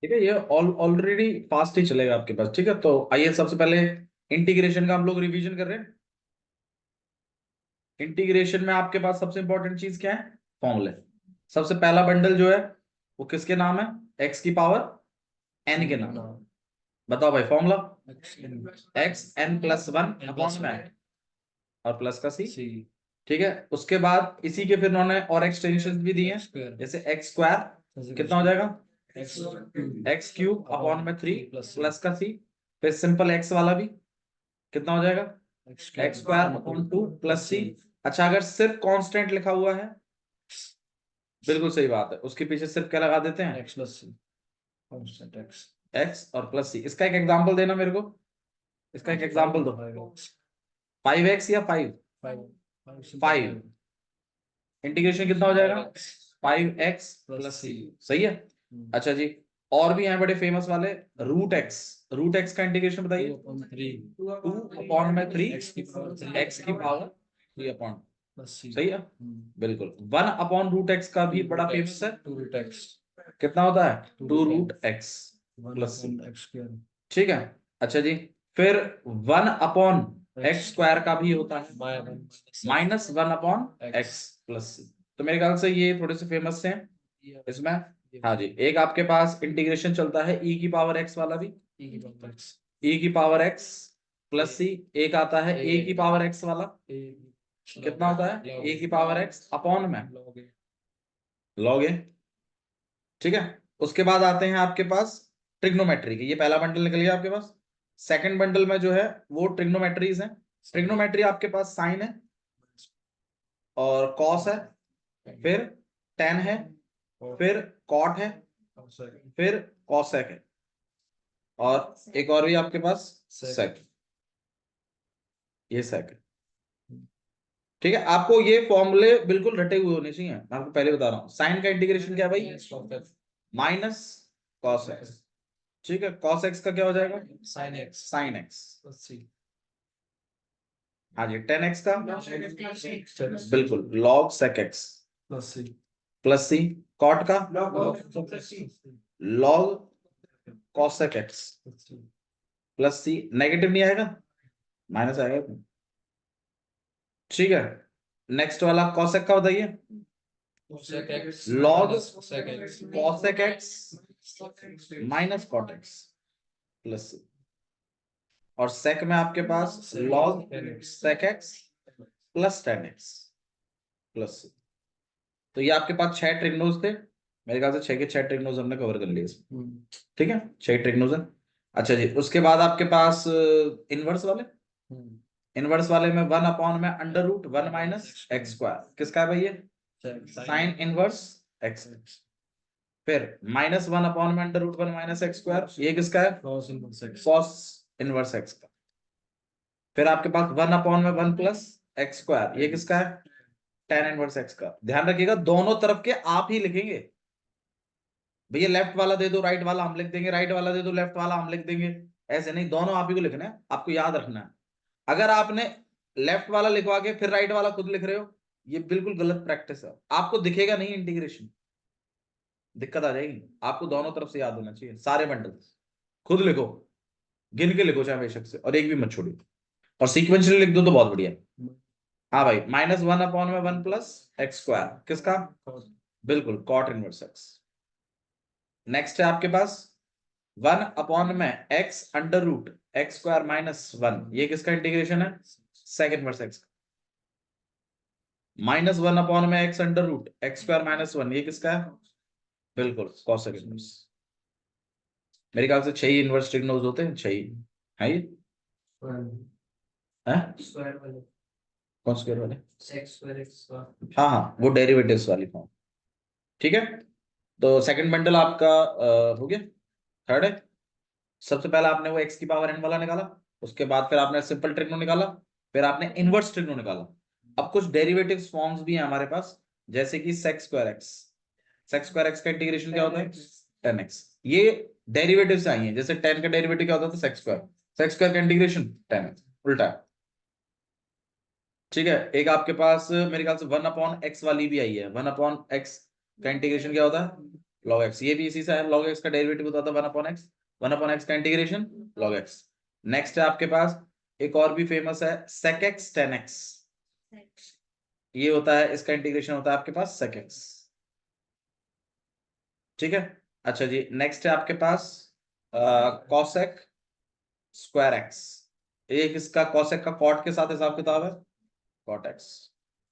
ठीक है, ये ऑलरेडी फास्ट ही चलेगा आपके पास। ठीक है, तो आइए सबसे पहले इंटीग्रेशन का हम लोग रिवीजन कर रहे हैं। इंटीग्रेशन में आपके पास सबसे इंपॉर्टेंट चीज क्या है? फॉर्मूले। सबसे पहला बंडल जो है वो किसके नाम है? एक्स की पावर एन के नाम। बताओ भाई formula. X n plus one upon में और प्लस का सी। ठीक है, उसके बाद इसी के फिर उन्होंने और एक्सटेंशन भी दिए हैं, जैसे एक्स स्क्वायर कितना हो जाएगा? एक्स क्यूब अपॉन में थ्री प्लस का सी। फिर सिंपल एक्स वाला भी कितना हो जाएगा? X square upon two plus C. अच्छा, अगर सिर्फ कांस्टेंट लिखा हुआ है, बिल्कुल सही बात है, उसके पीछे सिर्फ क्या लगा देते हैं? एक्स प्लस सी, कांस्टेंट एक्स। एक्स और प्लस सी। इसका एक एग्जांपल देना मेरे को, इसका एक एग्जांपल दो। 5x या 5? 5 इंटीग्रेशन कितना हो जाएगा? 5x प्लस सी। सही है। अच्छा जी, और भी हैं बड़े फेमस वाले, रूट एक्स। रूट एक्स का इंटीग्रेशन बताइए। 2 अपॉन में 3 एक्स की पावर 3 अपॉन। सही है, बिल्कुल। 1 अपॉन रूट एक्स का भी बड़ा फेमस है, 2 रूट एक्स। कितना होता है? 2 रूट एक्स प्लस सी। ठीक है। अच्छा जी, फिर 1 अपॉन एक्स स्क्वायर का भी होता है, minus 1 upon x plus C. तो मेरे ख्याल से ये थोड़े से फेमस हैं इसमें। हाँ जी, एक आपके पास इंटीग्रेशन चलता है ई की पावर एक्स वाला भी, ई की पावर एक्स प्लस सी। एक आता है ए की पावर एक्स वाला, कितना होता है? ए की पावर एक्स अपॉन में लॉग ए। ठीक है, उसके बाद आते हैं आपके पास ट्रिग्नोमेट्री के। ये पहला बंडल निकल गया आपके पास। सेकंड बंडल में जो है वो ट्रिग्नोमेट्रीज है। ट्रिग्नोमेट्री आपके पास साइन है और कॉस है, फिर टेन है, फिर कॉट है, फिर कॉसेक है, और एक और भी आपके पास सेक। ये सेक है। ठीक है, आपको ये फॉर्मूले बिल्कुल रटे हुए होने चाहिए। मैं आपको पहले बता रहा हूँ, साइन का इंटीग्रेशन क्या है भाई? Minus cos x. ठीक है, कॉस एक्स का क्या हो जाएगा? Sine x. Sine x. हाँ जी, 10x का बिल्कुल लॉग सेक एक्स प्लस सी। कॉट का लॉग कॉसेक एक्स प्लस सी। नेगेटिव नहीं आएगा, माइनस आएगा। ठीक है, नेक्स्ट वाला कॉसेक का बताइए। Log cosec x minus cot x plus C. और सेक में आपके पास log sec x plus tan x plus C. तो ये आपके पास 6 ट्रिग्नोज थे, मेरे ख्याल से 6 के 6 ट्रिग्नोज हमने कवर कर लिए इसमें। ठीक है, 6 ट्रिग्नोज है। अच्छा जी, उसके बाद आपके पास इनवर्स वाले। इनवर्स वाले में 1 अपॉन में under root 1 minus x square, किसका है भाई ये? Sine inverse x. फिर माइनस 1 अपॉन में under root 1 minus x square, ये किसका है? कॉस इनवर्स एक्स का। फिर आपके पास 1 अपॉन में 1 प्लस एक्स स्क्वायर, ये किसका है? टेन इनवर्स एक्स का। ध्यान रखिएगा दोनों तरफ के आप ही लिखेंगे। भैया लेफ्ट वाला दे दो राइट वाला हम लिख देंगे, राइट वाला दे दो लेफ्ट वाला हम लिख देंगे, ऐसे नहीं, दोनों आप ही को लिखना है। आपको याद रखना है, अगर आपने लेफ्ट वाला लिखवा के फिर राइट वाला खुद लिख रहे हो, ये बिल्कुल गलत प्रैक्टिस है, आपको दिखेगा नहीं इंटीग्रेशन, दिक्कत आ जाएगी। आपको दोनों तरफ से याद होना चाहिए, सारे बंडल खुद लिखो, गिन के लिखो चाहे बेशक से, और एक भी मत छोड़िए, और सीक्वेंशियली लिख दो तो बहुत बढ़िया। हाँ भाई, माइनस 1 अपॉन में 1 प्लस एक्स स्क्वायर, किसका? बिल्कुल कॉट इनवर्स एक्स। नेक्स्ट है आपके पास 1 अपॉन में x under root x square minus 1, ये किसका इंटीग्रेशन है? Second inverse x. Minus 1 upon में x under root x square minus 1, ये किसका है? बिल्कुल कॉसेक इनवर्स। मेरे ख्याल से 6 ही इनवर्स ट्रिग्नोज होते हैं, 6 ही है ये। हैं? कौन स्क्वायर वाले? हाँ हाँ, वो डेरिवेटिव्स वाली फॉर्म। ठीक है, तो सेकंड बंडल आपका हो गया। थर्ड है, सबसे पहला आपने वो एक्स की पावर एन वाला निकाला, उसके बाद फिर आपने सिंपल ट्रिग्नो निकाला, फिर आपने इनवर्स ट्रिग्नो निकाला। अब कुछ डेरिवेटिव्स फॉर्म्स भी हैं हमारे पास, जैसे कि sec square x. Sec square x का इंटीग्रेशन क्या होता है? 10x। ये डेरिवेटिव से आई है, जैसे 10 का डेरिवेटिव क्या होता था? Sec square. सेक स्क्वायर का इंटीग्रेशन 10x, उल्टा है। ठीक है, एक आपके पास मेरे ख्याल से 1 अपॉन एक्स वाली भी आई है। 1 अपॉन एक्स का इंटीग्रेशन क्या होता है? log x, ये भी इसी से है, log x का डेरिवेटिव होता था 1/x, 1/x का इंटीग्रेशन log x। नेक्स्ट है आपके पास एक और भी फेमस है sec x tan x, ये होता है, इसका इंटीग्रेशन होता है आपके पास sec x। ठीक है, अच्छा जी, नेक्स्ट है आपके पास cosec स्क्वायर x, एक इसका cosec का cot के साथ हिसाब किताब है cot x।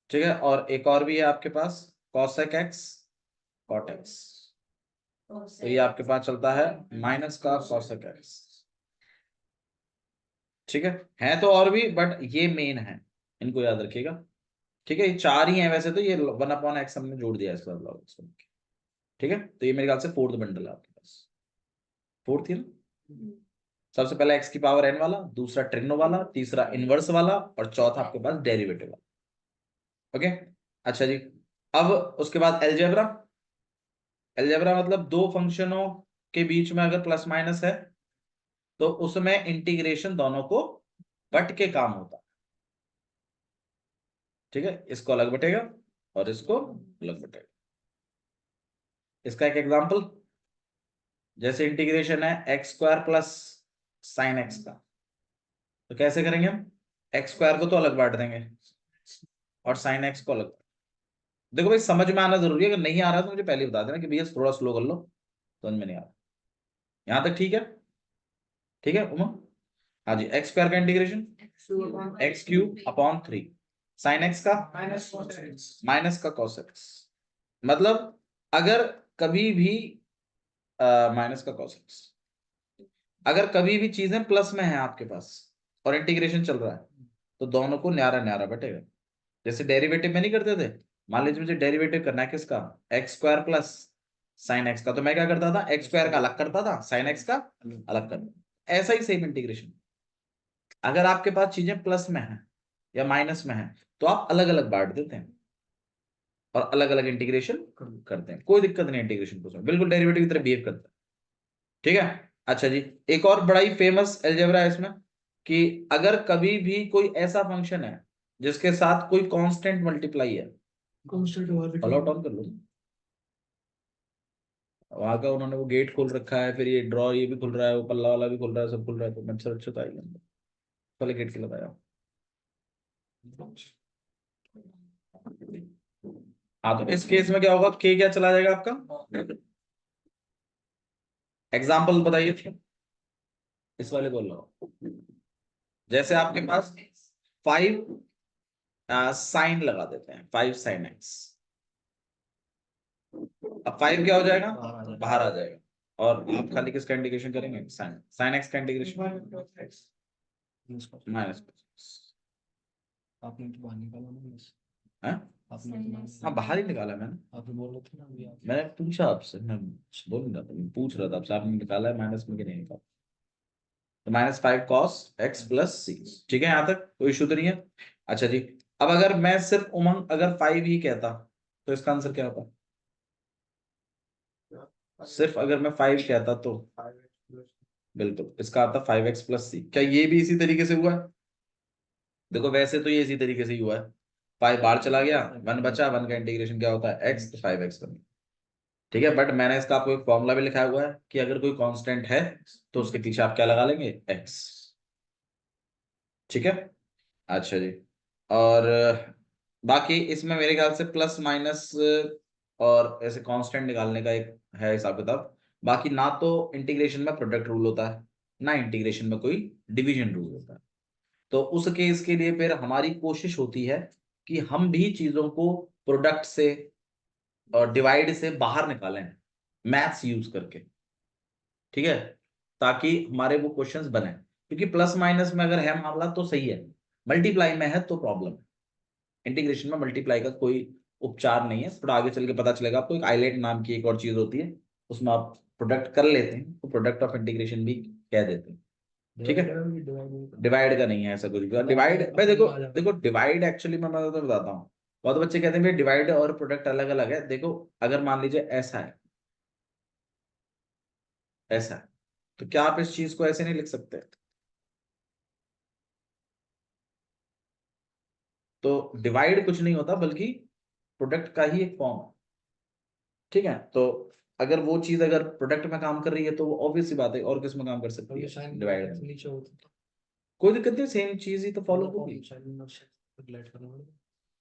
ठीक है, और एक और भी है आपके पास cosec x cot x, तो ये आपके पास चलता है माइनस का cosec x। ठीक है तो और भी, बट ये मेन है, इनको याद रखिएगा। ठीक है, ये चार ही हैं वैसे तो, ये 1/x हमने जोड़ दिया इसका log x बन के। ठीक है, तो ये मेरे ख्याल से फोर्थ बंडल है आपके पास, फोर्थ ही ना। सबसे पहला x की पावर n वाला, दूसरा ट्रिग्नो वाला, तीसरा इनवर्स वाला, और चौथा आपके पास डेरिवेटिव वाला। ओके, अच्छा जी, अब उसके बाद एलजेब्रा। एलजेब्रा मतलब दो फंक्शनों के बीच में अगर प्लस माइनस है तो उसमें इंटीग्रेशन दोनों को बट के काम होता है। ठीक है, इसको अलग बटेगा और इसको अलग बटेगा। इसका एक एग्जांपल, जैसे इंटीग्रेशन है x square plus sine x का, तो कैसे करेंगे हम, एक्स स्क्वायर को तो अलग बांट देंगे और साइन एक्स को अलग। देखो भाई, समझ में आना जरूरी है, अगर नहीं आ रहा तो मुझे पहले ही बता देना कि भैया थोड़ा स्लो कर लो, समझ में नहीं आ रहा। यहां तक ठीक है? ठीक है उमा, हाँ जी, एक्स स्क्वायर का integration x cube upon 3, sine x का माइनस का कॉस एक्स। मतलब अगर कभी भी माइनस का कॉस एक्स, अगर कभी भी चीजें प्लस में है आपके पास और इंटीग्रेशन चल रहा है तो दोनों को न्यारा न्यारा बटेगा। जैसे डेरिवेटिव में नहीं करते थे, मान लीजिए मुझे डेरिवेटिव करना है किसका, x square plus sine x का, तो मैं क्या करता था, एक्स स्क्वायर का अलग करता था, साइन एक्स का अलग करता। ऐसा ही सेम इंटीग्रेशन, अगर आपके पास चीजें प्लस में है या माइनस में है तो आप अलग अलग बांट देते हैं और अलग अलग इंटीग्रेशन करते हैं, कोई दिक्कत नहीं इंटीग्रेशन को, बिल्कुल डेरिवेटिव की तरह बिहेव करता है। ठीक है, अच्छा जी, एक और बड़ा ही फेमस अलजेब्रा है इसमें, कि अगर कभी भी कोई ऐसा फंक्शन है जिसके साथ कोई कांस्टेंट मल्टीप्लाई है, फॉलो आउट ऑन कर लो, वहां का उन्होंने वो गेट खोल रखा है, फिर ये ड्रॉ ये भी खुल रहा है, वो पल्ला वाला भी खुल रहा है, सब खुल रहा है, तो मच्छर अच्छा तो आएगा अंदर। पहले गेट के लगाया। हाँ, तो इस केस में क्या होगा, के क्या चला जाएगा आपका, एग्जाम्पल बताइए, इस वाले बोल रहा हूँ, जैसे आपके पास 5 साइन लगा देते हैं, 5 साइन एक्स, अब 5 क्या हो जाएगा, बाहर आ जाएगा, और आप खाली किसका इंटीग्रेशन करेंगे, साइन, साइन एक्स का इंटीग्रेशन माइनस। आपने तो बाहर निकाला ना बस। है, आपने तो हाँ बाहर ही निकाला मैंने, आपने बोल रहे थे ना अभी आप। मैंने पूछा आपसे, मैं बोल नहीं रहा था, मैं पूछ रहा था आपसे, आपने निकाला है माइनस में कि नहीं निकाला, तो -5 cos x प्लस 6। ठीक है, यहां तक कोई इशू तो नहीं है। अच्छा जी, अब अगर मैं सिर्फ उमंग अगर 5 ही कहता तो इसका आंसर क्या होता, सिर्फ अगर मैं 5 कहता तो बिल्कुल इसका आता 5x प्लस सी। क्या ये भी इसी तरीके से हुआ है, देखो वैसे तो ये इसी तरीके से ही हुआ है, 5 बाहर चला गया, 1 बचा, 1 का इंटीग्रेशन क्या होता है x, तो 5x बन गया। ठीक है, बट मैंने इसका आपको एक फॉर्मूला भी लिखा हुआ है कि अगर कोई कांस्टेंट है तो उसके पीछे आप क्या लगा लेंगे, x। ठीक है, अच्छा जी, और बाकी इसमें मेरे ख्याल से प्लस माइनस और ऐसे कांस्टेंट निकालने का एक है हिसाब किताब। बाकी ना तो इंटीग्रेशन में प्रोडक्ट रूल होता है, ना इंटीग्रेशन में कोई डिवीजन रूल होता है। तो उस केस के लिए फिर हमारी कोशिश होती है कि हम भी चीजों को प्रोडक्ट से और डिवाइड से बाहर निकालें, मैथ्स यूज करके। ठीक है, ताकि हमारे वो क्वेश्चंस बने, क्योंकि प्लस माइनस में अगर है मामला तो सही है, मल्टीप्लाई में है तो प्रॉब्लम है। इंटीग्रेशन में मल्टीप्लाई का कोई उपचार नहीं है, थोड़ा आगे चल के पता चलेगा आपको। एक आइलेट नाम की एक और चीज होती है, उसमें आप प्रोडक्ट कर लेते हैं तो प्रोडक्ट ऑफ इंटीग्रेशन भी कह देते हैं। ठीक है, डिवाइड का नहीं है ऐसा कुछ, डिवाइड भाई देखो, देखो डिवाइड एक्चुअली मैं तो बताता हूँ, बहुत बच्चे कहते हैं भाई डिवाइड और प्रोडक्ट अलग अलग है। देखो अगर मान लीजिए ऐसा है, ऐसा है, तो क्या आप इस चीज को ऐसे नहीं लिख सकते, तो डिवाइड कुछ नहीं होता बल्कि प्रोडक्ट का ही एक फॉर्म है। ठीक है, तो अगर वो चीज अगर प्रोडक्ट में काम कर रही है तो वो ऑब्वियस सी बात है, और किस में काम कर सकती अगर है, साइन डिवाइड में। नीचे होता तो कोई दिक्कत नहीं, सेम चीज ही तो फॉलो होगी। साइन और लेट करना पड़ेगा।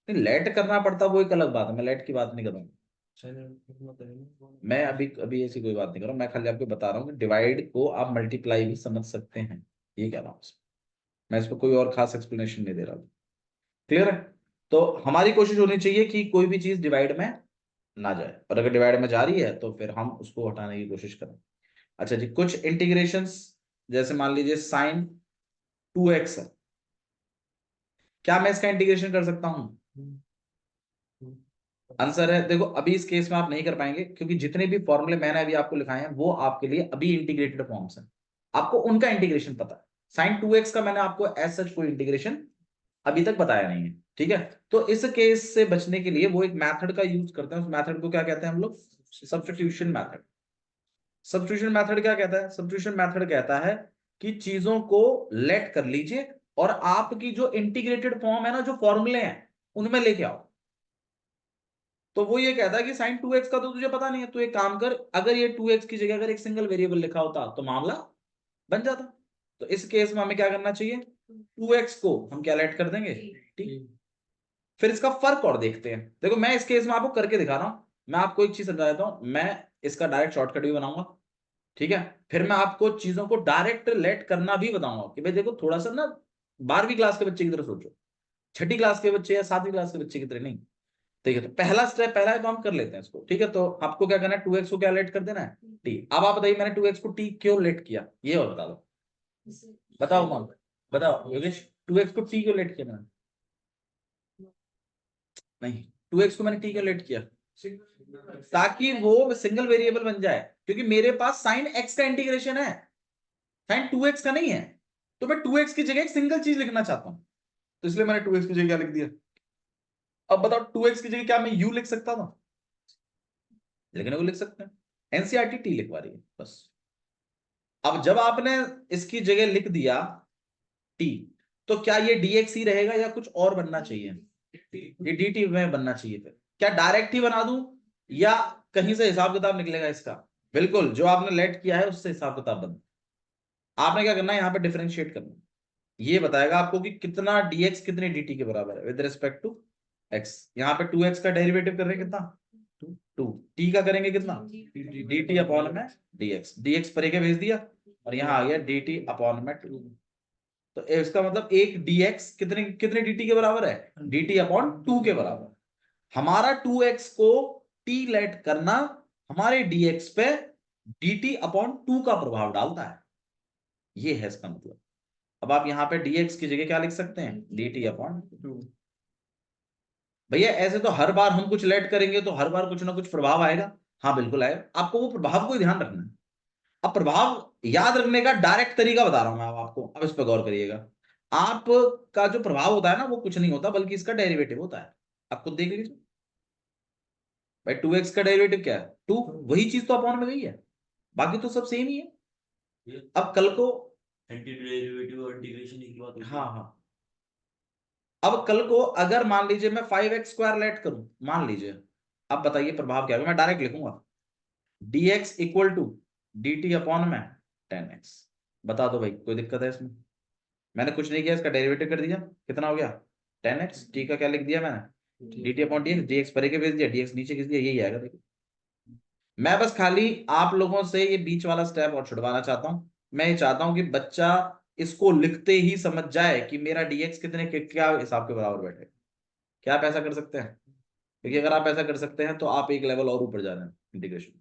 नहीं, लेट करना पड़ता वो एक अलग बात है, मैं लेट की बात नहीं कर रहा हूँ। साइन मतलब है ना मैं अभी अभी ऐसी कोई बात नहीं कर रहा हूँ, मैं खाली आपको बता रहा हूँ कि डिवाइड को आप मल्टीप्लाई भी समझ सकते हैं, ये कह रहा हूँ। मैं इस पर कोई और खास एक्सप्लेनेशन नहीं दे रहा हूँ। क्लियर है? तो हमारी कोशिश होनी चाहिए कि कोई भी चीज डिवाइड में ना जाए, और अगर डिवाइड में जा रही है तो फिर हम उसको हटाने की कोशिश करें। अच्छा जी, कुछ इंटीग्रेशंस, जैसे मान लीजिए साइन 2x है, क्या मैं इसका इंटीग्रेशन कर सकता हूं? आंसर है, देखो अभी इस केस में आप नहीं कर पाएंगे, क्योंकि जितने भी फॉर्मूले मैंने अभी आपको लिखाए हैं वो आपके लिए अभी इंटीग्रेटेड फॉर्म्स हैं, आपको उनका इंटीग्रेशन पता है। साइन 2x का मैंने आपको एज सच कोई इंटीग्रेशन अभी तक बताया नहीं है, ठीक है? तो इस केस से बचने के लिए वो एक मेथड का यूज करते हैं, उस मेथड को क्या कहते हैं हम लोग? Substitution method. सब्स्टिट्यूशन मेथड क्या कहता है? सब्स्टिट्यूशन मेथड कहता है कि चीजों को लेट कर लीजिए और आपकी जो इंटीग्रेटेड फॉर्म है ना, जो फॉर्मूले हैं उनमें लेके आओ। तो वो ये कहता है कि साइन 2x का तो तुझे पता नहीं है, तू एक काम कर, अगर ये 2x की जगह अगर एक सिंगल वेरिएबल लिखा होता तो मामला बन जाता। तो इस केस में हमें क्या करना चाहिए? 2x को हम क्या लेट कर देंगे? ठीक। फिर इसका फर्क और देखते हैं। देखो मैं इस केस में आपको करके दिखा रहा हूं, मैं आपको एक चीज समझा देता हूं, मैं इसका डायरेक्ट शॉर्टकट भी बनाऊंगा, ठीक है? फिर मैं आपको चीजों को डायरेक्ट लेट करना भी बताऊंगा कि भाई देखो थोड़ा सा ना 12वीं क्लास के बच्चे की तरह सोचो, छठी क्लास के बच्चे या 7वीं क्लास के बच्चे की तरह नहीं। ठीक है, तो पहला स्टेप पहला है तो हम कर लेते हैं इसको, ठीक है? तो आपको क्या करना है, 2x को क्या लेट कर देना है? टी। अब आप बताइए मैंने 2x को टी क्यों लेट किया, ये और बता दो, बताओ कौन, बताओ योगेश, 2x को टी क्यों लेट किया? नहीं, 2x को मैंने टी क्यों लेट किया? ताकि वो सिंगल वेरिएबल बन जाए, क्योंकि मेरे पास साइन x का इंटीग्रेशन है, साइन 2x का नहीं है। तो मैं 2x की जगह एक सिंगल चीज लिखना चाहता हूं, तो इसलिए मैंने 2x की जगह क्या लिख दिया। अब बताओ 2x की जगह क्या मैं u लिख सकता था? लेकिन वो लिख सकते हैं, एनसीईआरटी टी लिखवा रही है बस। अब जब आपने इसकी जगह लिख दिया टी, तो क्या ये dx ही रहेगा या कुछ और बनना चाहिए? ये dt में बनना चाहिए। फिर क्या डायरेक्ट ही बना दूं या कहीं से हिसाब किताब निकलेगा इसका? बिल्कुल, जो आपने लेट किया है उससे हिसाब किताब बन। आपने क्या करना है, यहाँ पे डिफरेंशिएट करना, ये बताएगा आपको कि कितना dx कितने dt के बराबर है विद रिस्पेक्ट टू x। यहाँ पे 2x का डेरिवेटिव कर रहे हैं कितना? 2। t का करेंगे कितना? dt अपॉन में dx परे के भेज दिया, और यहाँ आ गया dt अपॉन में 2। तो इसका मतलब एक dx कितने कितने dt के बराबर है? dt अपॉन 2 के बराबर। हमारा 2x को t लेट करना हमारे dx पे dt अपॉन 2 का प्रभाव डालता है, ये है इसका मतलब। अब आप यहाँ पे dx की जगह क्या लिख सकते हैं? dt upon 2। भैया ऐसे तो हर बार हम कुछ लेट करेंगे तो हर बार कुछ ना कुछ प्रभाव आएगा। हाँ बिल्कुल आएगा, आपको वो प्रभाव को ही ध्यान रखना है। अब प्रभाव याद रखने का डायरेक्ट तरीका बता रहा हूं मैं अब आपको, अब इस पर गौर करिएगा। आपका जो प्रभाव होता है ना वो कुछ नहीं होता, बल्कि इसका डेरिवेटिव होता है। आप खुद देख लीजिए भाई, 2x का डेरिवेटिव क्या है? 2। वही चीज तो अपॉन में गई है, बाकी तो सब सेम ही है। अब कल को एंटी डेरिवेटिव और इंटीग्रेशन एक ही बात होती है। हाँ हाँ, अब कल को अगर मान लीजिए मैं 5x स्क्वायर लेट करूं, मान लीजिए, अब बताइए प्रभाव क्या होगा? मैं डायरेक्ट लिखूंगा dx equal to dt upon में 10x। बता दो भाई, कोई दिक्कत है इसमें? मैंने कुछ नहीं किया, इसका डेरिवेटिव कर दिया, कितना हो गया? 10x। t का क्या लिख दिया मैंने? dt अपॉन dx, dx परे के भेज दिया, dx नीचे खींच दिया, यही आएगा। देखो मैं बस खाली आप लोगों से ये बीच वाला स्टेप और छुड़वाना चाहता हूं। मैं ये चाहता हूं कि बच्चा इसको लिखते ही समझ जाए कि मेरा dx कितने क्या हिसाब के बराबर बैठे। क्या आप ऐसा कर सकते हैं? क्योंकि अगर आप ऐसा कर सकते हैं तो आप एक लेवल और ऊपर जा रहे हैं इंटीग्रेशन।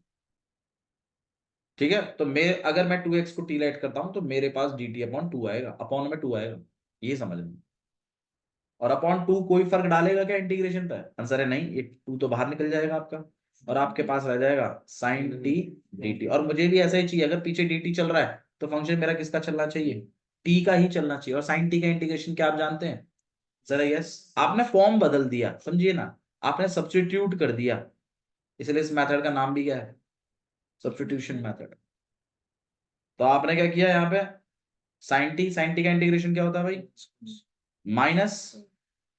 ठीक है, तो मैं अगर मैं 2x को टी लेट करता हूं तो मेरे पास dt अपॉन 2 आएगा, अपॉन में 2 आएगा, ये समझना। और अपॉन 2 कोई फर्क डालेगा क्या इंटीग्रेशन पे? आंसर है नहीं, ये 2 तो बाहर निकल जाएगा आपका, और आपके पास रह जाएगा साइन टी dt। और मुझे भी ऐसा ही चाहिए, अगर पीछे dt चल रहा है तो फंक्शन मेरा किसका चलना चाहिए? t का ही चलना चाहिए। और साइन t का इंटीग्रेशन क्या आप जानते हैं? जरा यस, आपने फॉर्म बदल दिया, समझिए ना, आपने सब्स्टिट्यूट कर दिया, इसलिए इस मेथड का नाम भी क्या है? Substitution method. तो आपने क्या किया यहाँ पे? साइन टी का इंटीग्रेशन क्या होता है भाई? माइनस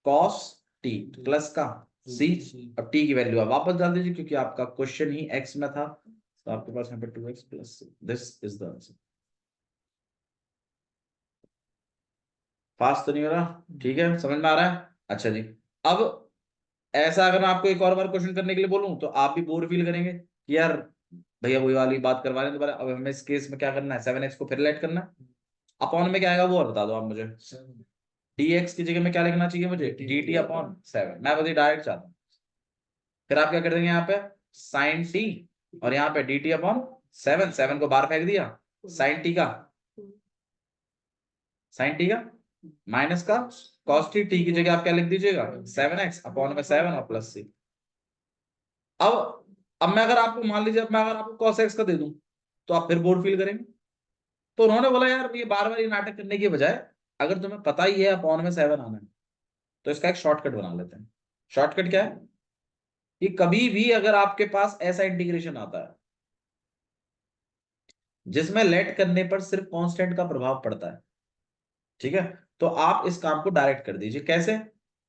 कॉस टी प्लस का सी। अब टी की वैल्यू आप वापस डाल दीजिए, क्योंकि आपका क्वेश्चन ही एक्स में था, तो आपके पास यहाँ पे 2x plus this is the answer. Fast तो नहीं हो रहा? ठीक है, समझ में आ रहा है? अच्छा जी, अब ऐसा अगर मैं आपको एक और बार क्वेश्चन करने के लिए बोलूं तो आप भी बोर फील करेंगे कि यार भैया वही वाली बात करवा रहे हैं दोबारा। अब हमें इस केस में क्या करना है, 7x को फिर लेट करना है। अपॉन में क्या आएगा वो और बता दो आप मुझे। dx की जगह में क्या लिखना चाहिए मुझे, dt अपॉन 7। मैं बस डायरेक्ट चाहता हूँ। फिर आप क्या कर देंगे यहाँ पे sin t, और यहाँ पे dt अपॉन 7, 7 को बाहर फेंक दिया, sin t का माइनस का cos t, t की जगह आप क्या लिख दीजिएगा 7x अपॉन में 7 और प्लस c। अब मैं अगर आपको मान लीजिए, अब मैं अगर आपको cos x का दे दूं तो आप फिर बोर फील करेंगे। तो उन्होंने बोला यार ये बार बार ये नाटक करने की बजाय अगर तुम्हें पता ही है अपॉन में 7 आना है तो इसका एक शॉर्टकट बना लेते हैं। शॉर्टकट क्या है कि कभी भी अगर आपके पास ऐसा इंटीग्रेशन आता है जिसमें लेट करने पर सिर्फ कांस्टेंट का प्रभाव पड़ता है, ठीक है, तो आप इस काम को डायरेक्ट कर दीजिए। कैसे?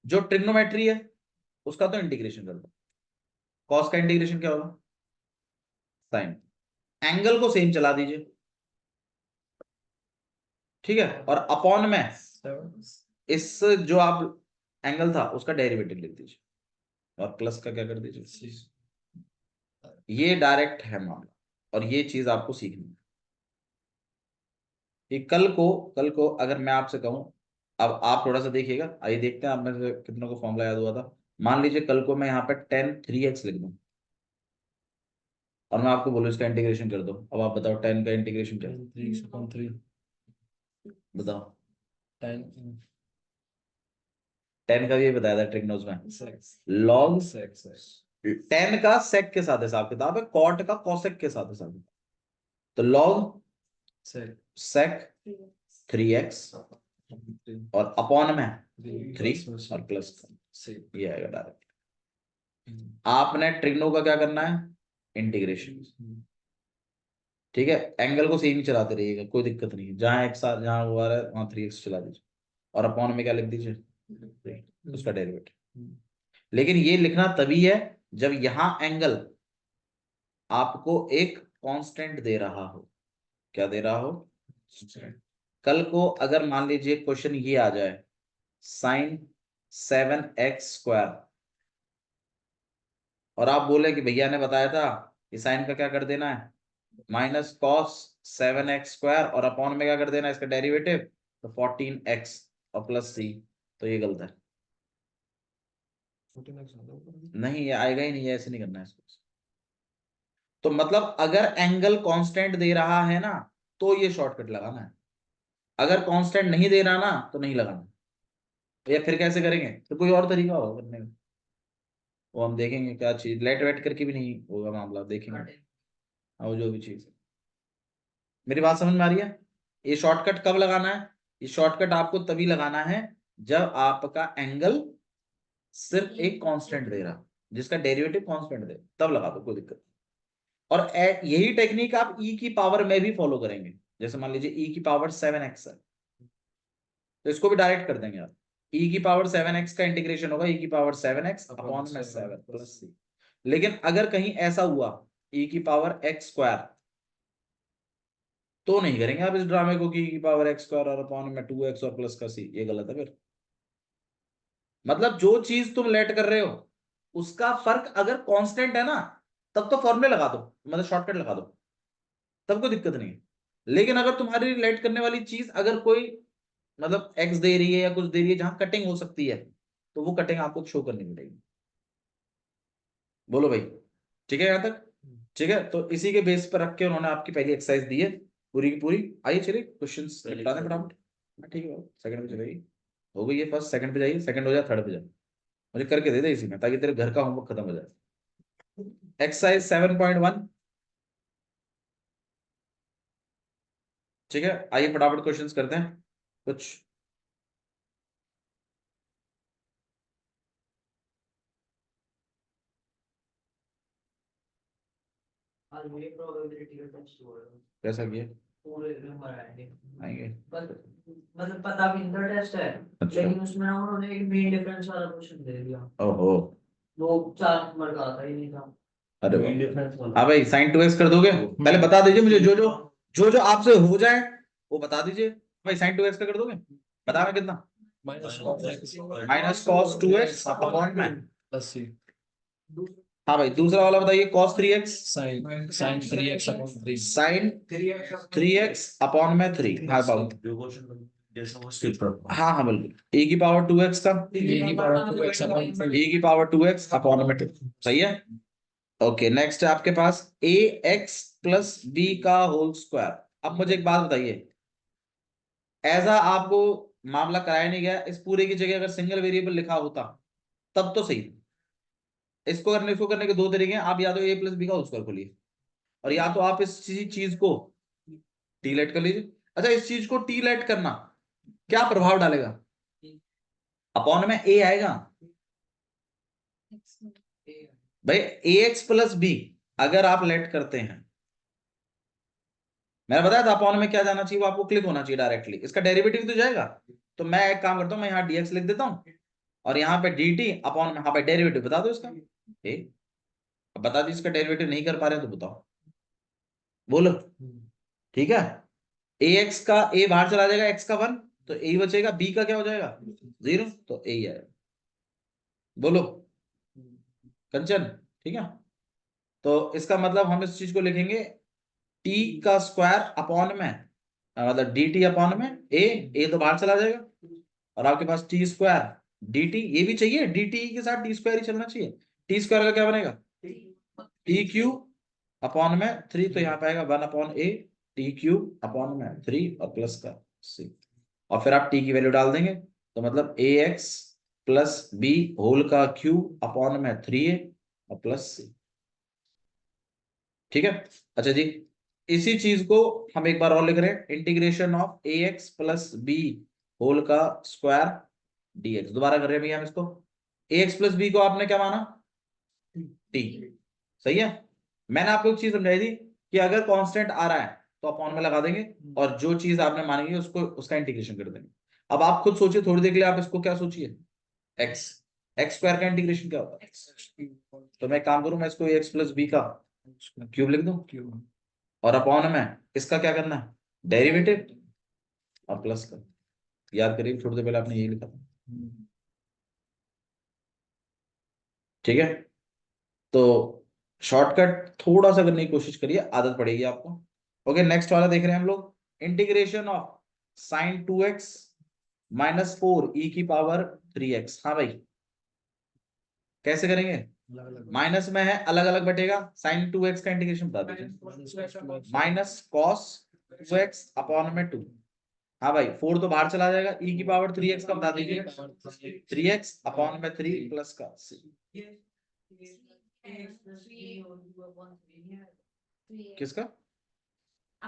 जो ट्रिग्नोमेट्री है उसका तो इंटीग्रेशन कर दो। कॉस का इंटीग्रेशन क्या होगा, साइन। एंगल को सेम चला दीजिए, ठीक है, और अपॉन में इस जो आप एंगल था उसका डेरिवेटिव लिख दीजिए और प्लस का क्या कर दीजिए। ये डायरेक्ट है मामला, और ये चीज आपको सीखनी है कि कल को अगर मैं आपसे कहूं, अब आप थोड़ा सा देखिएगा, आइए देखते हैं आप में से कितनों को फॉर्मूला याद हुआ था। मान लीजिए कल को मैं यहाँ पे 10 3x लिख दूं और मैं आपको बोलूं इसका इंटीग्रेशन कर दो। अब आप बताओ 10 का इंटीग्रेशन क्या है? 3 बताओ। 10 10 का भी बताया था ट्रिग्नोस में, सेक्स लॉग सेक्स 10 का सेक के साथ हिसाब किताब है, कॉट का कोसेक के साथ हिसाब किताब। तो लॉग सेक 3x और अपॉन में 3 और प्लस ये आएगा डायरेक्ट। आपने ट्रिग्नो का क्या करना है, इंटीग्रेशन, ठीक है। एंगल को सेम ही चलाते रहिएगा, कोई दिक्कत नहीं है। जहां एक साथ जहां वो आ रहा है वहां 3x चला दीजिए और अपॉन में क्या लिख दीजिए, उसका डेरिवेटिव। लेकिन ये लिखना तभी है जब यहां एंगल आपको एक कांस्टेंट दे रहा हो। क्या दे रहा हो? कल को अगर मान लीजिए क्वेश्चन ये आ जाए साइन 7x² और आप बोले कि भैया ने बताया था कि साइन का क्या कर देना है माइनस कॉस 7x² और अपॉन में क्या कर देना है इसका डेरिवेटिव, तो 14x और प्लस c। तो ये गलत है, नहीं ये आएगा ही नहीं, ऐसे नहीं करना है इसको। तो मतलब अगर एंगल कांस्टेंट दे रहा है ना तो ये शॉर्टकट लगाना है, अगर कांस्टेंट नहीं दे रहा ना तो नहीं लगाना। या फिर कैसे करेंगे, तो कोई और तरीका होगा करने का, वो हम देखेंगे क्या चीज, लेट वेट करके भी नहीं होगा मामला, देखेंगे। हाँ, वो जो भी चीज है। मेरी बात समझ में आ रही है? ये शॉर्टकट कब लगाना है, ये शॉर्टकट आपको तभी लगाना है जब आपका एंगल सिर्फ एक कांस्टेंट दे रहा, जिसका डेरिवेटिव कांस्टेंट दे, तब लगा दो, कोई दिक्कत नहीं। और यही टेक्निक आप e की पावर में भी फॉलो करेंगे। जैसे मान लीजिए e की पावर 7x है तो इसको भी डायरेक्ट कर देंगे आप। e की पावर 7x का इंटीग्रेशन होगा e की पावर 7x अपॉन में 7 प्लस c। लेकिन अगर कहीं ऐसा हुआ e की पावर x² तो नहीं करेंगे आप इस ड्रामे को कि e की पावर x² और अपॉन में 2x और प्लस का c, ये गलत है फिर। मतलब जो चीज तुम लेट कर रहे हो उसका फर्क अगर कांस्टेंट है ना तब तो फॉर्मूले लगा दो, मतलब शॉर्टकट लगा दो, तब कोई दिक्कत नहीं है। लेकिन अगर तुम्हारी रिलेट करने वाली चीज अगर कोई मतलब एक्स दे रही है या कुछ दे रही है जहां कटिंग हो सकती है तो वो कटिंग आपको शो करनी पड़ेगी। बोलो भाई, ठीक है यहां तक? ठीक है, तो इसी के बेस पर रख के उन्होंने आपकी पहली एक्सरसाइज दी है पूरी की पूरी। आइए चलिए क्वेश्चन निपटा दें फटाफट। ठीक है, सेकंड पे चलेगी, हो गई है फर्स्ट, सेकंड पे जाइए, सेकंड हो जाए थर्ड पे जाए, मुझे करके दे दे इसी में ताकि तेरे घर का होमवर्क खत्म हो जाए। एक्सरसाइज 7.1, ठीक है। आइए फटाफट क्वेश्चंस करते हैं कुछ। आज ये प्रोबेबिलिटी का टेस्ट हुआ है, कैसा किए पूरे नंबर आएंगे आएंगे? बस, मतलब पता भी इनका टेस्ट है। अच्छा। लेकिन उसमें ना उन्होंने एक मीन डिफरेंस वाला क्वेश्चन दे दिया, ओहो। वो 4 नंबर का आता ही नहीं था। अरे वाह। डिफरेंस वाला। हाँ भाई साइन 2x कर दोगे, पहले बता दीजिए मुझे, जो आपसे हो जाए वो बता दीजिए। भाई साइन 2x का कर दोगे, बताना कितना, minus minus cos 2x upon में, प्लस सी हाँ भाई दूसरा वाला बताइए, cos 3x sine sine 3x upon 3 sine 3x upon में 3, हाँ बाबू, हाँ हाँ बिल्कुल, e की पावर 2x का ए की पावर 2x अपॉन 3 e की पावर 2x अपॉन में 2, सही है। ओके नेक्स्ट है आपके पास ax प्लस b का होल स्क्वायर। अब मुझे एक बात बताइए, ऐसा आपको मामला कराया नहीं गया, इस पूरे की जगह अगर सिंगल वेरिएबल लिखा होता तब तो सही। इसको करने के दो तरीके हैं, आप या तो a प्लस बी का होल स्क्वायर खोलिए, और या तो आप इस चीज को टी लेट कर लीजिए। अच्छा इस चीज को टी लेट करना क्या प्रभाव डालेगा, अपॉन में a आएगा भाई, ax प्लस बी अगर आप लेट करते हैं, मैंने बताया था अपॉन में क्या जाना चाहिए, वो आपको क्लिक होना चाहिए डायरेक्टली, इसका डेरिवेटिव तो जाएगा। तो मैं एक काम करता हूं, मैं यहाँ dx लिख देता हूं और यहाँ पे dt अपॉन में, हाँ भाई डेरिवेटिव बता दो इसका, अब बता दीजिए, इसका डेरिवेटिव नहीं कर पा रहे तो बताओ, बोलो। ठीक है, ax का a बाहर चला जाएगा, x का 1 तो a ही बचेगा, b का क्या हो जाएगा 0 तो a ही आएगा, बोलो कंचन। ठीक है, तो इसका मतलब हम इस चीज को लिखेंगे t का स्क्वायर अपॉन में, मतलब dt अपॉन में a तो बाहर चला जाएगा, और आपके पास टी स्क्वायर dt, ये भी चाहिए dt के साथ टी स्क्वायर ही चलना चाहिए, टी स्क्वायर का क्या बनेगा टी क्यू अपॉन में 3, तो यहाँ पाएगा 1 upon a T Q upon में 3 और प्लस का c, और फिर आप t की वैल्यू डाल देंगे, तो मतलब ax प्लस बी होल का क्यू अपॉन में 3a और प्लस c। ठीक है, अच्छा जी, इसी चीज को हम एक बार और लिख रहे हैं, integration of ax plus b whole का स्क्वायर dx, दोबारा कर रहे हैं भैया हम इसको, ax प्लस बी को आपने क्या माना t, सही है। मैंने आपको एक चीज समझाई थी कि अगर कांस्टेंट आ रहा है तो अपॉन में लगा देंगे, और जो चीज आपने मानी है उसको उसका इंटीग्रेशन कर देंगे। अब आप खुद सोचिए थोड़ी देर के लिए, आप इसको क्या सोचिए, x x स्क्वायर का इंटीग्रेशन क्या होता है, तो मैं एक काम करूं, मैं इसको x प्लस बी का क्यूब लिख दूं, और अपॉन में इसका क्या करना है डेरिवेटिव और प्लस का, याद करिए थोड़ी देर पहले आपने यही लिखा था। ठीक है, तो शॉर्टकट थोड़ा सा करने की कोशिश करिए, आदत पड़ेगी आपको। ओके नेक्स्ट वाला देख रहे हैं हम लोग, integration of sine 2x minus 4 ई की पावर 3x। हाँ भाई कैसे करेंगे, माइनस में है अलग अलग बटेगा, साइन 2x का इंटीग्रेशन बता दीजिए, माइनस कॉस 2x अपॉन में 2, हाँ भाई 4 तो बाहर चला जाएगा, e की पावर 3x का बता दीजिए, 3x अपॉन में 3 प्लस का c, किसका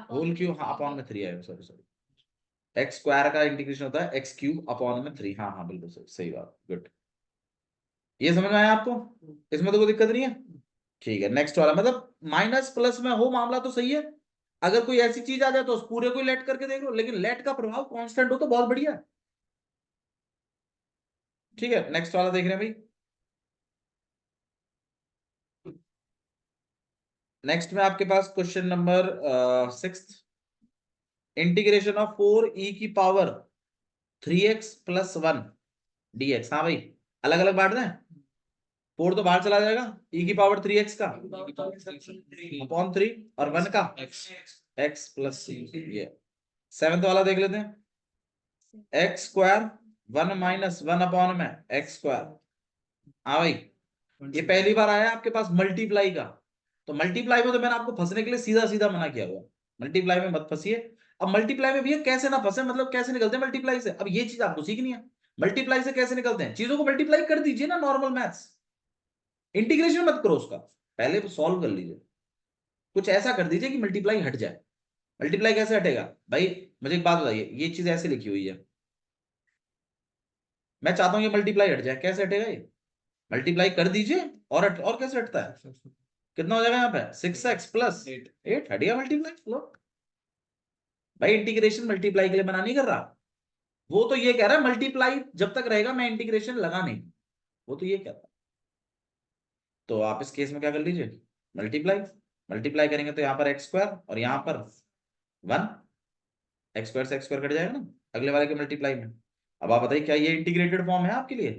होल क्यू, हाँ अपॉन में 3 आएगा, सॉरी सॉरी, एक्स स्क्वायर का इंटीग्रेशन होता है एक्स क्यूब अपॉन में 3, हाँ हाँ बिल्कुल सही सही बात, गुड। ये समझ में आया आपको, इसमें तो कोई दिक्कत नहीं है। ठीक है नेक्स्ट वाला, मतलब माइनस प्लस में हो मामला तो सही है, अगर कोई ऐसी चीज आ जाए तो उस पूरे को लेट करके देख लो, लेकिन लेट का प्रभाव कांस्टेंट हो तो बहुत बढ़िया है। ठीक है नेक्स्ट वाला देख रहे हैं भाई, नेक्स्ट में आपके पास क्वेश्चन नंबर 6, इंटीग्रेशन ऑफ 4 ई की पावर 3x प्लस 1 dx। हाँ भाई अलग अलग बांट दें, 4 तो बाहर चला जाएगा, e की पावर 3x का अपॉन 3 और 1 का x प्लस c, ये 7th वाला देख लेते हैं, एक्स स्क्वायर 1 माइनस 1 अपॉन में एक्स स्क्वायर। हाँ भाई ये पहली बार आया आपके पास मल्टीप्लाई का, तो मल्टीप्लाई में तो मैंने आपको फंसने के लिए सीधा सीधा मना किया हुआ, मल्टीप्लाई में मत फंसिए। अब मल्टीप्लाई में भैया कैसे ना फंसे, मतलब कैसे निकलते हैं मल्टीप्लाई से, अब ये चीज आपको सीखनी है, मल्टीप्लाई से कैसे निकलते हैं, चीजों को मल्टीप्लाई कर दीजिए ना, नॉर्मल मैथ्स, इंटीग्रेशन मत करो उसका, पहले तो सॉल्व कर लीजिए, कुछ ऐसा कर दीजिए कि मल्टीप्लाई हट जाए। मल्टीप्लाई कैसे हटेगा भाई, मुझे एक बात बताइए, ये चीज ऐसे लिखी हुई है, मैं चाहता हूं ये मल्टीप्लाई हट जाए, कैसे हटेगा ये, मल्टीप्लाई कर दीजिए, और कैसे हटता है, कितना हो जाएगा यहाँ पे 6x प्लस 8, हट गया मल्टीप्लाई, लो भाई, इंटीग्रेशन मल्टीप्लाई के लिए मना नहीं कर रहा, वो तो ये कह रहा है मल्टीप्लाई जब तक रहेगा मैं इंटीग्रेशन लगा नहीं, वो तो ये कहता है। तो आप इस केस में क्या कर लीजिए, मल्टीप्लाई, मल्टीप्लाई करेंगे तो यहाँ पर एक्स स्क्वायर और यहाँ पर 1, एक्स स्क्वायर से एक्स स्क्वायर कट जाएगा ना अगले वाले के मल्टीप्लाई में। अब आप बताइए क्या ये इंटीग्रेटेड फॉर्म है आपके लिए?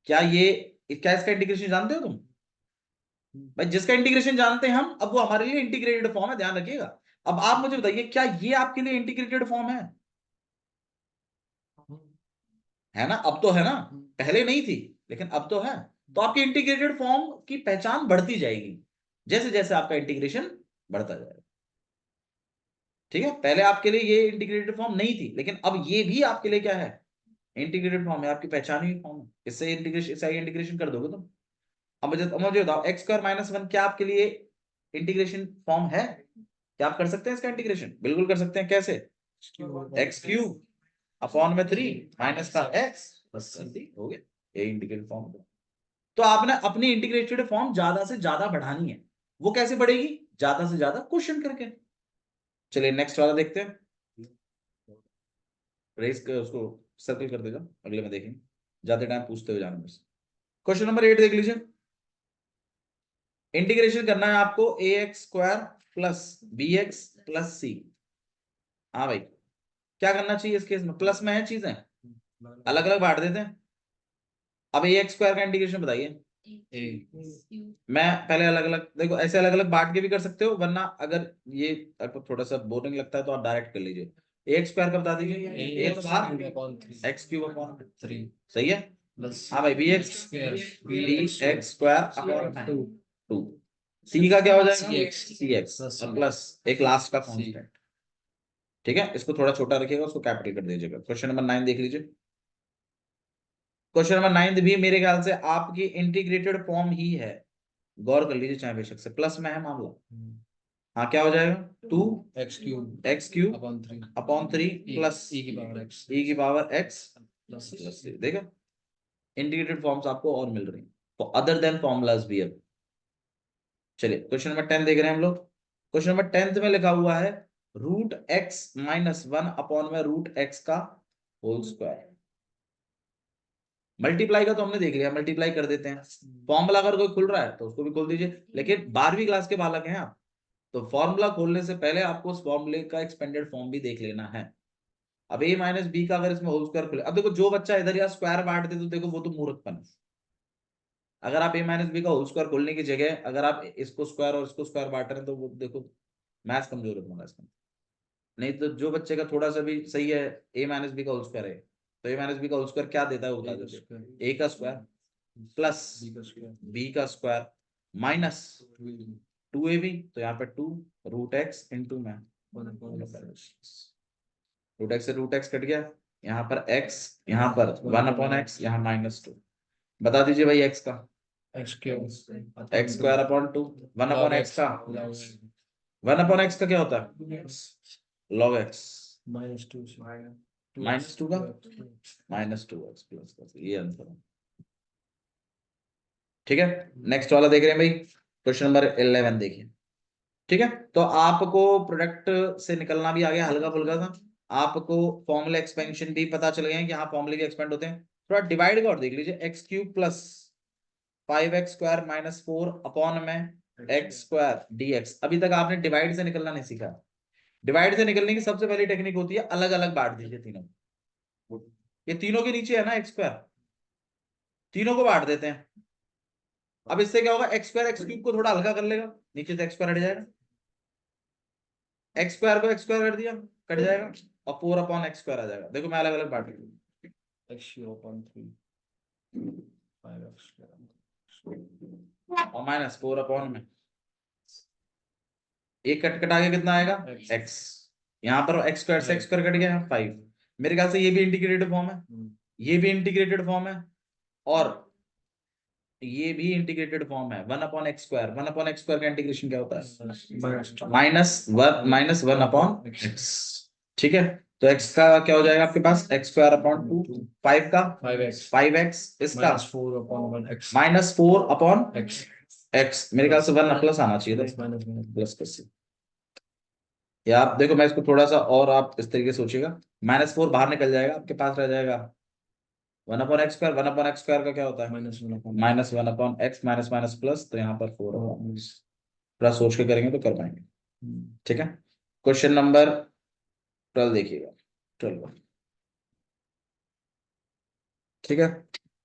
क्या इसका इंटीग्रेशन जानते हो तुम? भाई जिसका इंटीग्रेशन जानते हैं हम, अब वो हमारे लिए इंटीग्रेटेड फॉर्म है, ध्यान रखिएगा। अब आप मुझे बताइए क्या ये आपके लिए इंटीग्रेटेड फॉर्म है ना? अब तो है ना, पहले नहीं थी लेकिन अब तो है। तो आपकी इंटीग्रेटेड फॉर्म की पहचान बढ़ती जाएगी जैसे जैसे आपका इंटीग्रेशन बढ़ता जाएगा। ठीक है, पहले आपके लिए ये इंटीग्रेटेड फॉर्म नहीं थी लेकिन अब ये भी आपके लिए क्या है? इंटीग्रेटेड फॉर्म है, आपकी पहचान ही फॉर्म है। इससे इंटीग्रेशन कर दोगे तुम। अब मुझे बताओ एक्स स्क्वायर माइनस 1 क्या आपके लिए इंटीग्रेशन फॉर्म है? क्या आप कर सकते हैं इसका इंटीग्रेशन? बिल्कुल कर सकते हैं। कैसे? एक्स क्यूब अपॉन में 3 माइनस का एक्स प्लस हो गया, ये इंटीग्रेटेड फॉर्म। तो आपने अपनी इंटीग्रेटेड फॉर्म ज्यादा से ज्यादा बढ़ानी है। वो कैसे बढ़ेगी? ज्यादा से ज्यादा क्वेश्चन करके। चलिए नेक्स्ट वाला देखते हैं। रेस उसको सर्कल कर देगा, अगले में देखेंगे। ज्यादा टाइम पूछते हुए जाना बस। क्वेश्चन नंबर 8 देख लीजिए। इंटीग्रेशन करना है आपको A x square plus B x plus C. हाँ भाई, क्या करना चाहिए इस केस में? प्लस में है चीजें, अलग अलग बांट देते हैं। अब ए एक्स स्क्वायर का इंटीग्रेशन बताइए। मैं पहले अलग अलग देखो, ऐसे अलग अलग बांट के भी कर सकते हो, वरना अगर ये आपको थोड़ा सा बोरिंग लगता है तो आप डायरेक्ट कर लीजिए। ए एक्स स्क्वायर का बता दीजिए। ए तो बाहर, एक्स क्यूब अपॉन 3 सही है। हाँ भाई, बी एक्स स्क्वायर अपॉन 2। सी का क्या हो जाएगा? सी एक्स प्लस एक लास्ट का कांस्टेंट। ठीक है, इसको थोड़ा छोटा रखिएगा, उसको कैपिटल कर दीजिएगा। क्वेश्चन नंबर 9 देख लीजिए। क्वेश्चन नंबर 9 भी मेरे ख्याल से आपकी इंटीग्रेटेड फॉर्म ही है, गौर कर लीजिए चाहे बेशक से। प्लस में है मामला। हाँ, क्या हो जाएगा? 2 एक्स क्यूब अपॉन 3 प्लस ई की पावर एक्स प्लस देखा, इंटीग्रेटेड फॉर्म्स आपको और मिल रही हैं अदर देन फॉर्मूलाज भी। अब चलिए क्वेश्चन नंबर 10 देख रहे हैं हम लोग। क्वेश्चन नंबर 10 में लिखा हुआ है रूट एक्स माइनस 1 अपॉन में रूट एक्स का होल स्क्वायर। मल्टीप्लाई का तो हमने देख लिया, मल्टीप्लाई कर देते हैं। फॉर्मूला अगर कोई खुल रहा है तो उसको भी खोल दीजिए, लेकिन 12वीं क्लास के बालक हैं आप, तो फॉर्मूला खोलने से पहले आपको उस फॉर्मूले का एक्सपेंडेड फॉर्म भी देख लेना है। अब a माइनस बी का अगर इसमें होल स्क्वायर खुले, अब देखो जो बच्चा इधर या स्क्वायर बांट दे तो देखो वो तो मूर्खपन है। अगर आप a माइनस बी का होल स्क्वायर खोलने की जगह अगर आप इसको स्क्वायर और इसको स्क्वायर बांट रहे हैं तो वो देखो मैथ्स कमजोर होगा इसमें। नहीं तो जो बच्चे का थोड़ा सा भी सही है, a माइनस बी का होल स्क्वायर है, तो a माइनस बी का होल स्क्वायर क्या देता है वो बता दो। a का स्क्वायर प्लस b का स्क्वायर माइनस 2ab, तो यहाँ पे 2 रूट एक्स इंटू में रूट एक्स से रूट एक्स कट गया, यहाँ पर x, यहाँ पर 1 अपॉन एक्स, यहाँ -2। बता दीजिए भाई x का। X square upon 2, 1 upon x का 1 अपॉन एक्स का क्या होता है? log x -2 -2 का -2x प्लस ये आंसर है। ठीक है, नेक्स्ट वाला देख रहे हैं भाई। क्वेश्चन नंबर 11 देखिए। ठीक है, तो आपको प्रोडक्ट से निकलना भी आ गया, हल्का फुल्का था। आपको फॉर्मूला एक्सपेंशन भी पता चल गया है कि हाँ फॉर्मूले भी एक्सपेंड होते हैं। थोड़ा डिवाइड का और देख लीजिए। X cube plus 5x square minus 4 upon में एक्स स्क्वायर dx। अभी तक आपने डिवाइड से निकलना नहीं सीखा। डिवाइड से निकलने की सबसे पहली टेक्निक होती है अलग अलग बांट दीजिए तीनों। ये तीनों के नीचे है ना एक्स स्क्वायर, तीनों को बांट देते हैं। अब इससे क्या होगा? एक्स स्क्वायर एक्स क्यूब को थोड़ा हल्का कर लेगा, नीचे से एक्स स्क्वायर हट जाएगा। एक्स स्क्वायर को एक्स स्क्वायर कर दिया, कट जाएगा, और 4 अपॉन एक्स स्क्वायर आ जाएगा। देखो मैं अलग अलग बांट रही और माइनस 4 अपॉन में एक कट कटा के कितना आएगा? x। यहाँ पर एक्स स्क्वायर से एक्स स्क्वायर कट गया 5। मेरे ख्याल से ये भी इंटीग्रेटेड फॉर्म है, ये भी इंटीग्रेटेड फॉर्म है, और ये भी इंटीग्रेटेड फॉर्म है। 1 upon x square, 1 upon x square का इंटीग्रेशन क्या होता है? -1 अपॉन एक्स। ठीक है, तो x का क्या हो जाएगा आपके पास? एक्स स्क्वायर अपॉन 2, 5 का 5x, इसका -4 अपॉन x। मेरे ख्याल से 1 प्लस आना चाहिए था, प्लस कर। या आप देखो, मैं इसको थोड़ा सा और आप इस तरीके से सोचिएगा, -4 बाहर निकल जाएगा, आपके पास रह जाएगा 1 upon x square. 1 upon x square का क्या होता है? -1 upon x, minus minus plus, तो यहाँ पर 4 अपॉन थोड़ा सोच के करेंगे तो कर पाएंगे। ठीक है, क्वेश्चन नंबर 12 देखिएगा, 12। ठीक है,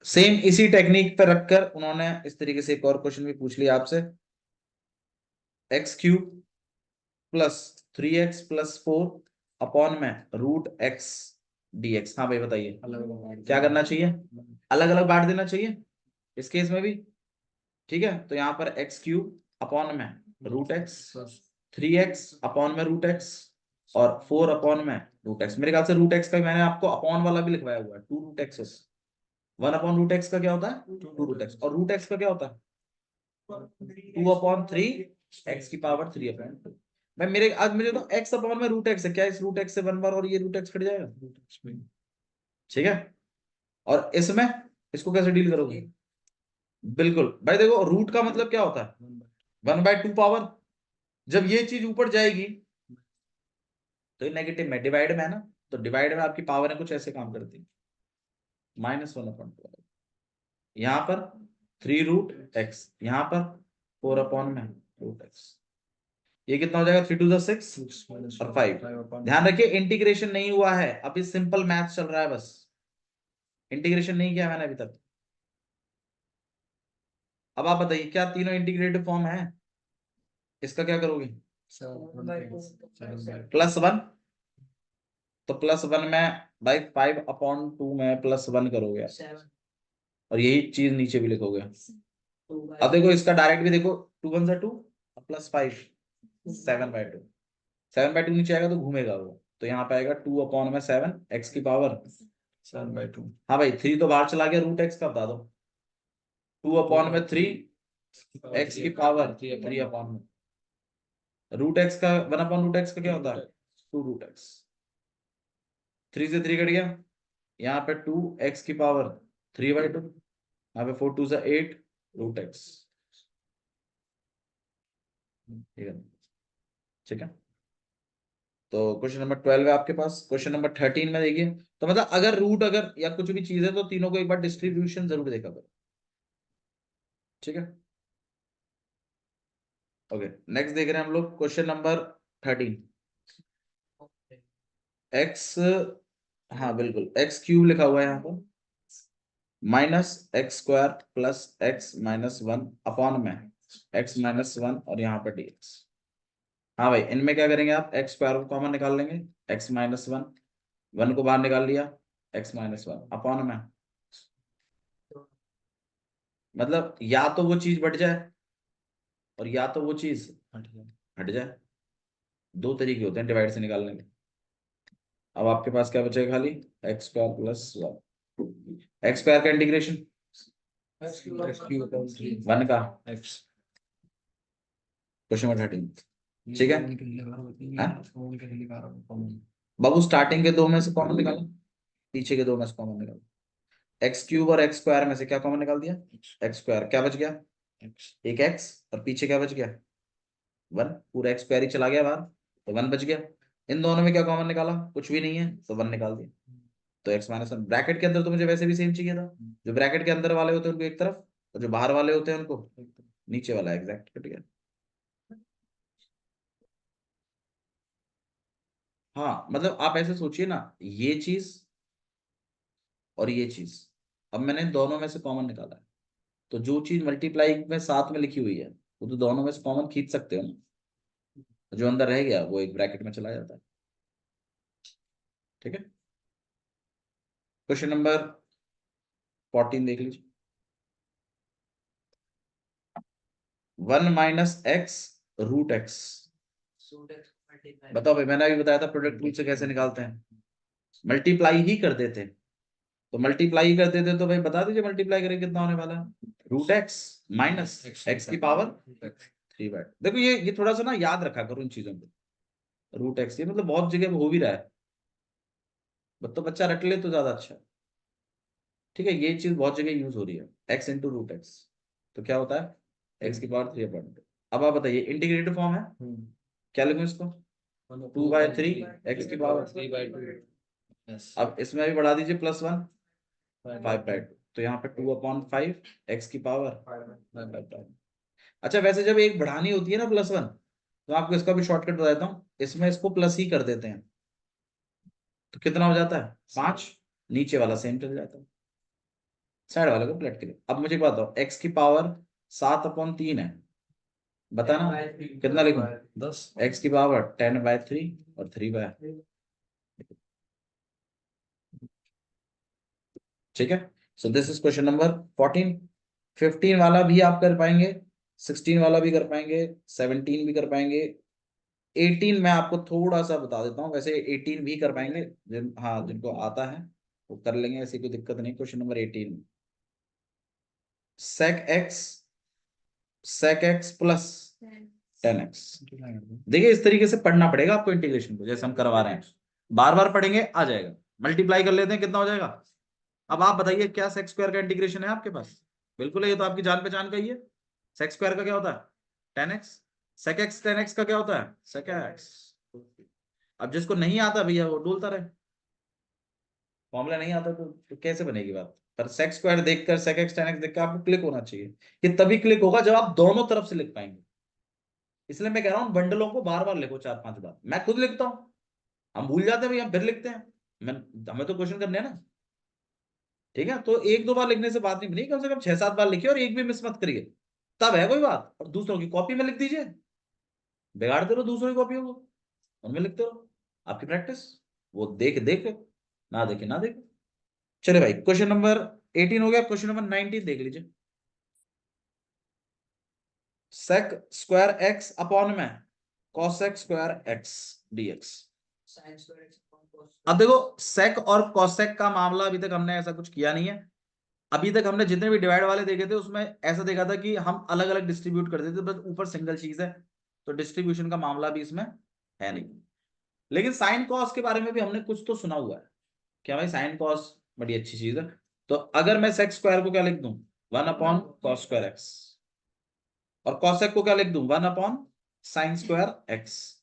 सेम इसी टेक्निक पर रखकर उन्होंने इस तरीके से एक और क्वेश्चन भी पूछ लिया आपसे। X cube plus 3x plus 4 upon में रूट एक्स dx। हाँ भाई बताइए क्या करना चाहिए, अलग अलग बांट देना चाहिए इस केस में भी। ठीक है, तो यहाँ पर एक्स क्यूब अपॉन में रूट एक्स, 3x अपॉन में रूट एक्स और 4 अपॉन में रूट एक्स। मेरे ख्याल से रूट एक्स का मैंने आपको अपॉन वाला भी लिखवाया हुआ है, 2 root x. 1 upon root x का क्या होता है 2 रूट एक्स, और रूट एक्स का क्या होता है 2 अपॉन 3 एक्स की पावर 3 अपॉन 2। मैं मेरे आज मुझे तो एक्स अपॉन में रूट एक्स है, क्या इस रूट एक्स से 1 बार और ये रूट एक्स कट जाएगा। ठीक है, और इसमें इसको कैसे डील करोगे, बिल्कुल भाई देखो रूट का मतलब क्या होता है 1/2 पावर। जब ये चीज ऊपर जाएगी तो ये नेगेटिव में, डिवाइड में है ना, तो डिवाइड में आपकी पावर है कुछ ऐसे काम करती है, -1/2। यहाँ पर 3 रूट एक्स, यहाँ पर 4 अपॉन में रूट एक्स। ये कितना हो जाएगा 3 2 6 और 5। ध्यान रखिए इंटीग्रेशन नहीं हुआ है, अभी सिंपल मैथ चल रहा है, बस इंटीग्रेशन नहीं किया मैंने अभी तक। अब आप बताइए क्या तीनों इंटीग्रेटेड फॉर्म है, इसका क्या करोगे +1, तो +1 में भाई 5/2 में +1 करोगे और यही चीज नीचे भी लिखोगे। अब देखो इसका डायरेक्ट भी देखो, 2 1 2 प्लस 5 7/2। 7/2 नीचे आएगा तो घूमेगा वो, तो यहाँ पे आएगा 2 अपॉन में 7 एक्स की पावर 7/2। हाँ भाई 3 तो बाहर चला गया, रूट एक्स का बता दो, 2 अपॉन में 3 एक्स की पावर 3 अपॉन में रूट एक्स का 1 अपॉन रूट एक्स का क्या होता है 2 रूट एक्स। 3 से 3 कट गया, यहाँ पे 2 एक्स की पावर 3/2, यहाँ पे 4 2 से 8 रूट एक्स। ठीक है, ठीक है, तो क्वेश्चन नंबर 12 है आपके पास। क्वेश्चन नंबर 13 में देखिए, तो मतलब अगर रूट अगर या कुछ भी चीज है तो तीनों को एक बार डिस्ट्रीब्यूशन जरूर देखा करो। ठीक है, ओके, नेक्स्ट देख रहे हैं हम लोग क्वेश्चन नंबर 13। एक्स, हाँ बिल्कुल एक्स क्यूब लिखा हुआ है यहाँ पर, -x² प्लस x-1 अपॉन में x-1 और यहाँ पर dx। हाँ भाई इनमें क्या करेंगे आप, x² को कॉमन निकाल लेंगे, x-1 1 को बाहर निकाल लिया, x-1 अपॉन में, मतलब या तो वो चीज बढ़ जाए और या तो वो चीज हट जाए, दो तरीके होते हैं डिवाइड से निकालने के। अब आपके पास क्या बचेगा खाली x² प्लस 1, x² का इंटीग्रेशन 1 का, क्वेश्चन नंबर 13। ठीक है, बाबू स्टार्टिंग के दो में से कॉमन निकालो, पीछे के दो में से कॉमन निकालो, x³ और x² में से क्या कॉमन निकाल दिया x², क्या बच गया एक x, और पीछे क्या बच गया 1, पूरा x² ही चला गया बाहर तो 1 बच गया। इन दोनों में क्या कॉमन निकाला, कुछ भी नहीं है तो 1 निकाल दिया, तो x-1 ब्रैकेट के अंदर तो मुझे वैसे भी सेम चाहिए था, जो ब्रैकेट के अंदर वाले होते हैं उनको एक तरफ और जो बाहर वाले होते हैं उनको नीचे वाला, एग्जैक्ट कट गया। हाँ मतलब आप ऐसे सोचिए ना, ये चीज और ये चीज, अब मैंने दोनों में से कॉमन निकाला है, तो जो चीज मल्टीप्लाई में साथ में लिखी हुई है वो तो दोनों में से कॉमन खींच सकते हो ना, जो अंदर रह गया वो एक ब्रैकेट में चला जाता है। ठीक है, क्वेश्चन नंबर 14 देख लीजिए, 1 - x रूट एक्स। बताओ भाई, मैंने अभी बताया था प्रोडक्ट रूल से कैसे निकालते हैं, मल्टीप्लाई ही कर देते, तो मल्टीप्लाई कर देते तो भाई बता दीजिए मल्टीप्लाई करें कितना होने वाला है, रूट एक्स माइनस एक्स की पावर 3/2। देखो ये थोड़ा सा ना याद रखा करो इन चीजों को, रूट एक्स ये मतलब बहुत जगह हो भी रहा है, तो बच्चा रट ले तो ज्यादा अच्छा है। ठीक है, ये चीज बहुत जगह यूज हो रही है, एक्स इंटू रूट एक्स, तो क्या होता है एक्स की पावर 3/2। अब आप बताइए इंटीग्रेटेड फॉर्म है, क्या लिखूं इसको 2/3 एक्स की पावर 3/2। अब इसमें भी बढ़ा दीजिए +1 5/2, तो यहाँ पे 2/5 एक्स की पावर 5/2। अच्छा वैसे जब एक बढ़ानी होती है ना +1, तो आपको इसका भी शॉर्टकट बता देता हूँ, इसमें इसको प्लस ही कर देते हैं, तो कितना हो जाता है 5, नीचे वाला सेम चल जाता है, साइड वाले को पलट के लिए। अब मुझे बताओ x की पावर 7/3 है, बताना कितना लिखूं? 10 x की पावर 10/3 और 3/। ठीक है, so this is question number 14। 15 वाला भी आप कर पाएंगे, 16 वाला भी कर पाएंगे, 17 भी कर पाएंगे, 18 मैं आपको थोड़ा सा बता देता हूँ, वैसे 18 भी कर पाएंगे हाँ जिनको आता है वो कर लेंगे, ऐसी कोई दिक्कत नहीं। Question number 18, sec x plus 10x। देखिए इस तरीके से पढ़ना पड़ेगा आपको इंटीग्रेशन को, जैसे हम करवा रहे हैं, बार बार पढ़ेंगे आ जाएगा। मल्टीप्लाई कर लेते हैं, कितना हो जाएगा? अब आप बताइए क्या सेक स्क्वायर का इंटीग्रेशन है आपके पास? बिल्कुल है, ये तो आपकी जान पहचान का ही है। सेक स्क्वायर का क्या होता है 10x, सेक एक्स 10x का क्या होता है सेक एक्स। अब जिसको नहीं आता भैया वो डोलता रहे, फॉर्मूला नहीं आता तो कैसे बनेगी बात। पर सेक स्क्वायर देखकर सेक एक्स 10x देखकर आपको क्लिक होना चाहिए, कि तभी क्लिक होगा जब आप दोनों तरफ से लिख पाएंगे। इसलिए मैं कह रहा हूं बंडलों को बार बार लिखो, 4-5 बार। मैं खुद लिखता हूं, हम भूल जाते हैं भैया, फिर लिखते हैं। मैं हमें तो क्वेश्चन करने हैं ना, ठीक है। तो 1-2 बार लिखने से बात नहीं बनी, कम से कम 6-7 बार लिखिए और एक भी मिस मत करिए, तब है कोई बात। और दूसरों की कॉपी में लिख दीजिए, बिगाड़ते रहो दूसरों की कॉपियों को, उनमें लिखते रहो, आपकी प्रैक्टिस। वो देख देख, ना देखे ना देखे। चले भाई, क्वेश्चन नंबर 18 हो गया। क्वेश्चन नंबर 19 देख लीजिए। सेक स्क्वायर एक्स अपॉन में cosec square x dx. sin square x upon cos अब देखो सेक और कॉसेक का मामला अभी तक हमने ऐसा कुछ किया नहीं है। अभी तक हमने जितने भी डिवाइड वाले देखे थे उसमें ऐसा देखा था कि हम अलग अलग डिस्ट्रीब्यूट कर देते, बस ऊपर सिंगल चीज है, तो डिस्ट्रीब्यूशन का मामला भी इसमें है नहीं। लेकिन साइन कॉस के बारे में भी हमने कुछ तो सुना हुआ है, क्या भाई साइन कॉस बड़ी अच्छी चीज है। तो अगर मैं सेक स्क्वायर को क्या लिख दूं 1/cos²x, और कॉसेक को क्या लिख दूं 1/sin²x,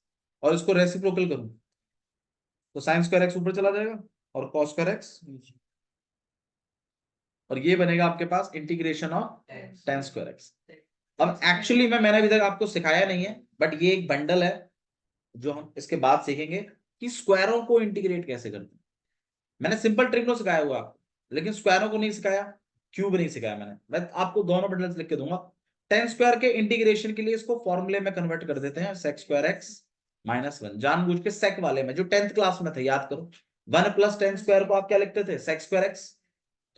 और इसको रेसिप्रोकल करूं तो sin²x ऊपर चला जाएगा और cos²x, और ये बनेगा आपके पास इंटीग्रेशन ऑफ tan²x। अब एक्चुअली में मैंने अभी तक आपको सिखाया नहीं है, बट ये एक बंडल है जो हम इसके बाद सीखेंगे कि स्क्वायरों को इंटीग्रेट कैसे करते हैं। मैंने सिंपल ट्रिग्नो सिखाया हुआ आपको, लेकिन स्क्वायरों को नहीं सिखाया, क्यूब नहीं सिखाया मैंने। मैं आपको दोनों बंडल्स लिख के दूंगा। tan² के इंटीग्रेशन के लिए इसको फॉर्मूले में कन्वर्ट कर देते हैं, sec²x -1, जानबूझ के सेक वाले में जो 10th क्लास में थे, याद करो 1 + tan² को आप क्या लिखते थे sec²x,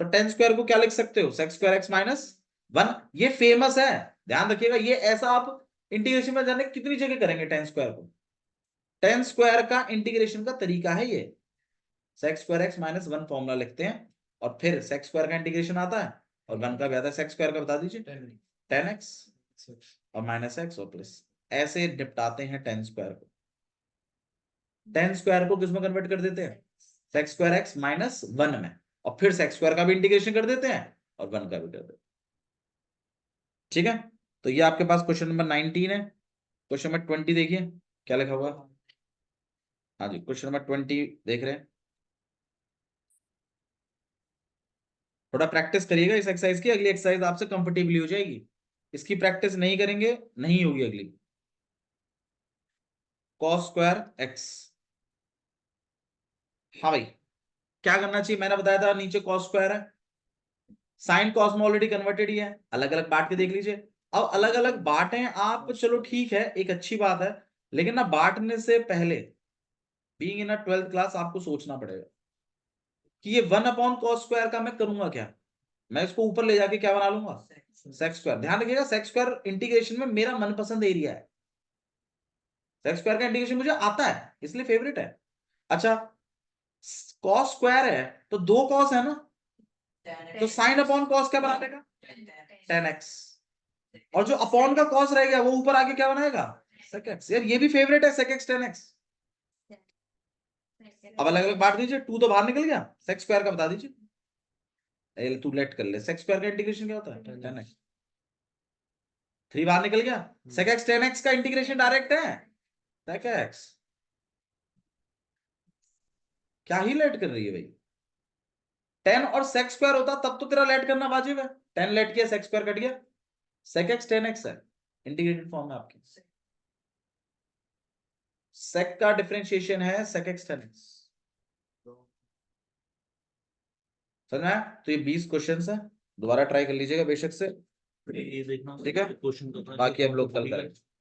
तो tan² को क्या लिख सकते हो sec²x -1। ये फेमस है, ध्यान रखिएगा, ये ऐसा आप इंटीग्रेशन में जाने कितनी जगह करेंगे tan² को। tan² का इंटीग्रेशन का तरीका है ये, sec²x -1 फॉर्मूला लिखते हैं और फिर sec² का इंटीग्रेशन आता है और 1 का भी आता है। sec² का बता दीजिए 10x और -x और प्लस, ऐसे निपटाते हैं tan² को। tan² को किस में कन्वर्ट कर देते हैं sec²x -1 में, और फिर sec² का भी इंटीग्रेशन कर देते हैं और 1 का भी कर देते हैं। ठीक है, तो ये आपके पास क्वेश्चन नंबर 19 है। क्वेश्चन नंबर 20 देखिए क्या लिखा हुआ है। हाँ जी, क्वेश्चन नंबर 20 देख रहे हैं। थोड़ा प्रैक्टिस करिएगा इस एक्सरसाइज की, अगली एक्सरसाइज आपसे कंफर्टेबली हो जाएगी। इसकी प्रैक्टिस नहीं करेंगे नहीं होगी अगली। cos²x, हाँ भाई क्या करना चाहिए, मैंने बताया था नीचे cos² है, साइन कॉस में ऑलरेडी कन्वर्टेड ही है, अलग अलग बांट के देख लीजिए। अब अलग अलग बांटे आप, चलो ठीक है, एक अच्छी बात है, लेकिन ना बांटने से पहले बीइंग इन 12th क्लास आपको सोचना पड़ेगा कि ये 1/cos² का मैं करूंगा क्या। मैं इसको ऊपर ले जाके क्या बना लूंगा sec²। ध्यान रखिएगा sec² इंटीग्रेशन में मेरा मनपसंद एरिया है, sec² का इंटीग्रेशन मुझे आता है इसलिए फेवरेट है। अच्छा cos² है तो 2 cos है ना, तो sin/cos क्या बना देगा 10x, और जो अपॉन का cos रह गया वो ऊपर आके क्या बनाएगा sec x। यार ये भी फेवरेट है sec x 10x। अब अलग अलग बांट दीजिए, 2 तो बाहर निकल गया, sec² का बता दीजिए, तू लेट कर ले, sec² का इंटीग्रेशन क्या होता है 10x, 3 बाहर निकल गया, sec x 10x का इंटीग्रेशन डायरेक्ट है sec x। क्या ही लेट कर रही है भाई, 10 और sec² होता तब तो तेरा लेट करना वाजिब है, 10 लेट किया sec² कट गया, sec x 10x है। इंटीग्रेटेड फॉर्म है आपकी। सेक का डिफरेंशिएशन है सेक एक्स tan x। समझ में आया? तो ये 20 क्वेश्चन है, दोबारा ट्राई कर लीजिएगा बेशक से, ये देखना ठीक है? क्वेश्चन बाकी हम लोग कल करेंगे।